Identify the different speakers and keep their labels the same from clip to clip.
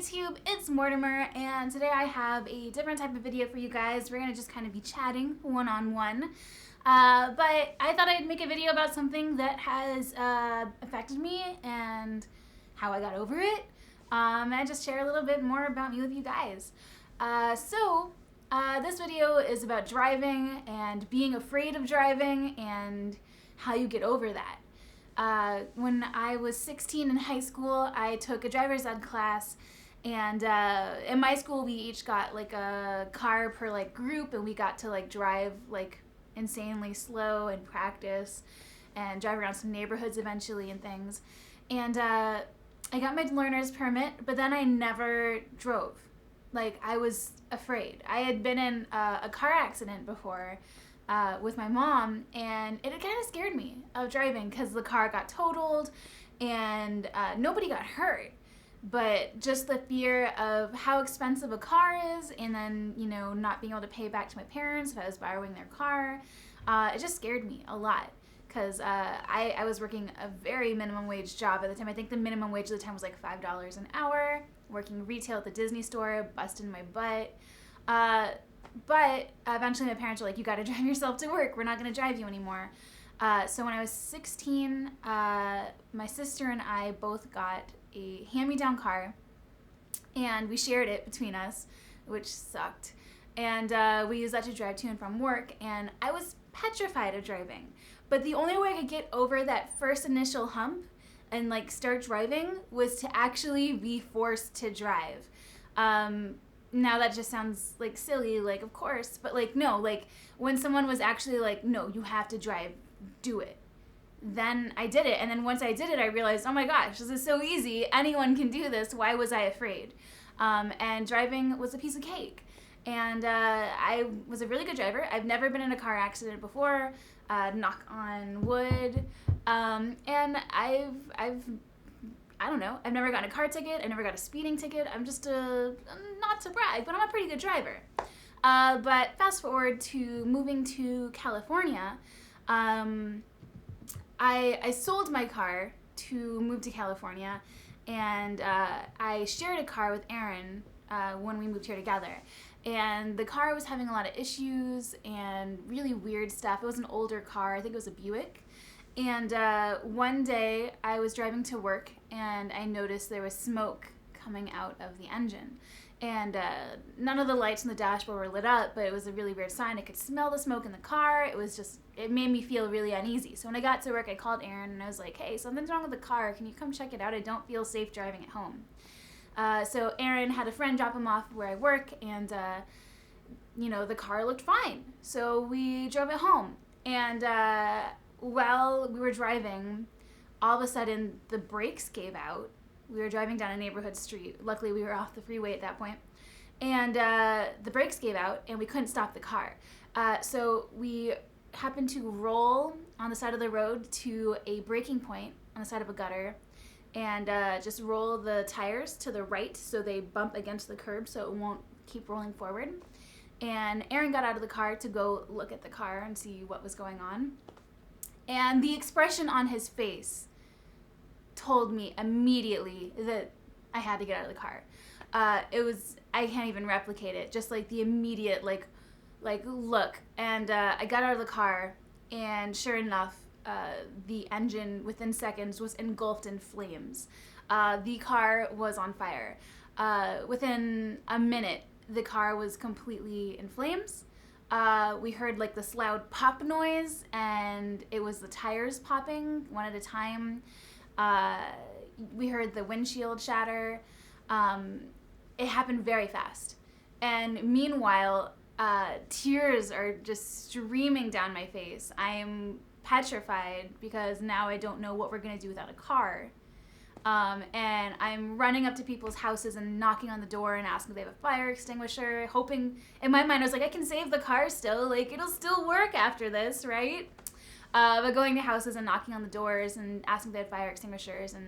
Speaker 1: YouTube, it's Mortimer, and today I have a different type of video for you guys. We're going to just kind of be chatting one-on-one. But I thought I'd make a video about something that has affected me and how I got over it. And just share a little bit more about me with you guys. This video is about driving and being afraid of driving and how you get over that. When I was 16 in high school, I took a driver's ed class, and in my school we each got like a car per like group, and we got to like drive like insanely slow and practice and drive around some neighborhoods eventually and things. And I got my learner's permit, but then I never drove. Like, I was afraid. I had been in a car accident before with my mom, and it kind of scared me of driving because the car got totaled and nobody got hurt. But just the fear of how expensive a car is, and then, you know, not being able to pay back to my parents if I was borrowing their car, it just scared me a lot. Because I was working a very minimum wage job at the time. I think the minimum wage at the time was like $5 an hour, working retail at the Disney store, busting my butt. But eventually my parents were like, you got to drive yourself to work. We're not going to drive you anymore. So when I was 16, my sister and I both got a hand-me-down car, and we shared it between us, which sucked. And we used that to drive to and from work, and I was petrified of driving. But the only way I could get over that first initial hump and like start driving was to actually be forced to drive. Now that just sounds like silly, like of course, but like no, like when someone was actually like, no, you have to drive, do it. Then I did it, and then once I did it, I realized, oh my gosh, this is so easy. Anyone can do this. Why was I afraid? And driving was a piece of cake. And I was a really good driver. I've never been in a car accident before, knock on wood. And I don't know, I've never gotten a car ticket. I never got a speeding ticket. I'm just not to brag, but I'm a pretty good driver. But fast forward to moving to California, I sold my car to move to California, and I shared a car with Aaron when we moved here together. And the car was having a lot of issues and really weird stuff. It was an older car. I think it was a Buick. And one day I was driving to work, and I noticed there was smoke coming out of the engine. And none of the lights in the dashboard were lit up, but it was a really weird sign. I could smell the smoke in the car. It made me feel really uneasy. So when I got to work, I called Aaron, and I was like, hey, something's wrong with the car. Can you come check it out? I don't feel safe driving at home. So Aaron had a friend drop him off where I work, and, the car looked fine. So we drove it home. And while we were driving, all of a sudden the brakes gave out. We were driving down a neighborhood street. Luckily, we were off the freeway at that point. And the brakes gave out, and we couldn't stop the car. So we happened to roll on the side of the road to a braking point on the side of a gutter, and just roll the tires to the right so they bump against the curb so it won't keep rolling forward. And Aaron got out of the car to go look at the car and see what was going on. And the expression on his face told me immediately that I had to get out of the car. I can't even replicate it. Just like the immediate like look. And I got out of the car, and sure enough, the engine within seconds was engulfed in flames. The car was on fire. Within a minute, the car was completely in flames. We heard like this loud pop noise, and it was the tires popping one at a time. We heard the windshield shatter. It happened very fast. And meanwhile, tears are just streaming down my face. I am petrified because now I don't know what we're going to do without a car. And I'm running up to people's houses and knocking on the door and asking if they have a fire extinguisher, hoping, in my mind I was like, I can save the car still, like it'll still work after this, right? But going to houses and knocking on the doors and asking if they had fire extinguishers, and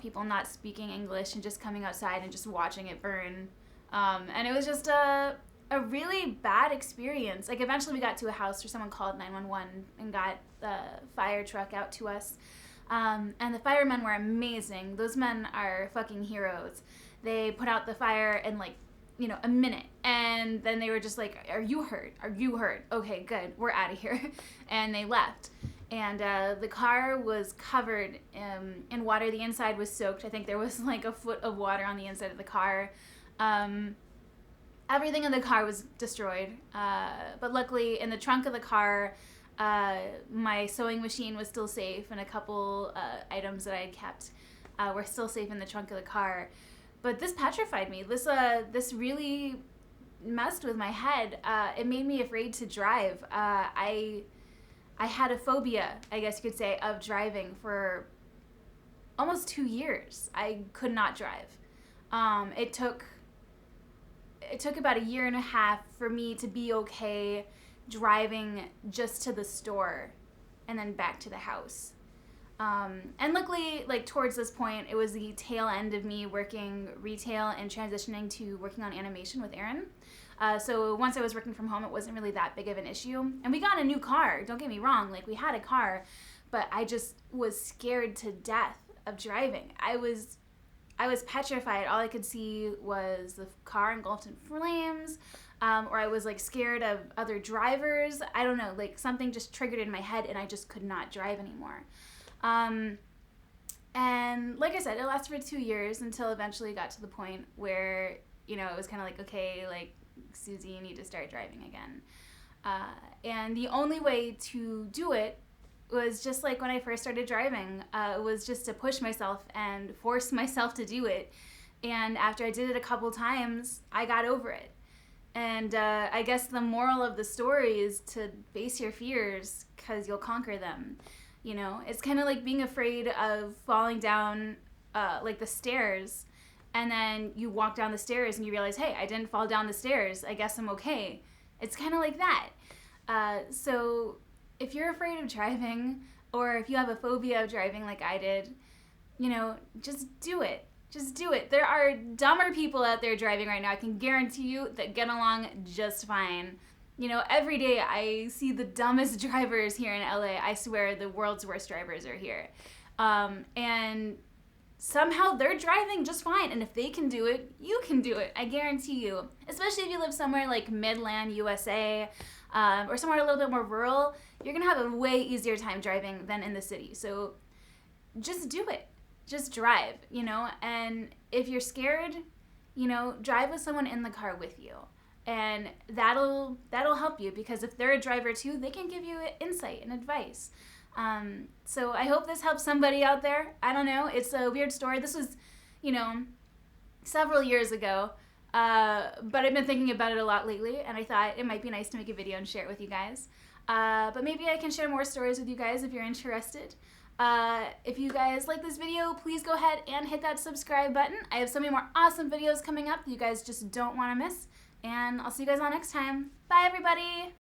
Speaker 1: people not speaking English and just coming outside and just watching it burn. And it was just a really bad experience. Like, eventually we got to a house where someone called 911 and got the fire truck out to us. And the firemen were amazing. Those men are fucking heroes. They put out the fire in like, a minute. And then they were just like, are you hurt? Are you hurt? Okay, good. We're out of here. And they left. And the car was covered in water. The inside was soaked. I think there was like a foot of water on the inside of the car. Everything in the car was destroyed. But luckily, in the trunk of the car, my sewing machine was still safe, and a couple items that I had kept were still safe in the trunk of the car. But this petrified me. This really messed with my head. It made me afraid to drive. I had a phobia, I guess you could say, of driving for almost 2 years. I could not drive. It took about 1.5 years for me to be okay driving just to the store and then back to the house. And luckily, like towards this point, it was the tail end of me working retail and transitioning to working on animation with Aaron. So once I was working from home, it wasn't really that big of an issue. And we got a new car, don't get me wrong, like we had a car, but I just was scared to death of driving. I was petrified. All I could see was the car engulfed in flames, or I was like scared of other drivers. I don't know, like something just triggered in my head and I just could not drive anymore. And like I said, it lasted for 2 years until eventually it got to the point where, it was kind of like, okay, like, Susie, you need to start driving again. And the only way to do it was just like when I first started driving. It was just to push myself and force myself to do it. And after I did it a couple times, I got over it. And I guess the moral of the story is to face your fears because you'll conquer them. It's kind of like being afraid of falling down like the stairs, and then you walk down the stairs and you realize, hey, I didn't fall down the stairs. I guess I'm okay. It's kind of like that. So if you're afraid of driving, or if you have a phobia of driving like I did, just do it. Just do it. There are dumber people out there driving right now, I can guarantee you, that get along just fine. Every day I see the dumbest drivers here in LA. I swear the world's worst drivers are here. And somehow they're driving just fine. And if they can do it, you can do it. I guarantee you. Especially if you live somewhere like Midland, USA, or somewhere a little bit more rural, you're going to have a way easier time driving than in the city. So just do it. Just drive, and if you're scared, drive with someone in the car with you. And that'll help you, because if they're a driver too, they can give you insight and advice. So I hope this helps somebody out there. I don't know. It's a weird story. This was, several years ago. But I've been thinking about it a lot lately, and I thought it might be nice to make a video and share it with you guys. But maybe I can share more stories with you guys if you're interested. If you guys like this video, please go ahead and hit that subscribe button. I have so many more awesome videos coming up that you guys just don't want to miss. And I'll see you guys all next time. Bye, everybody!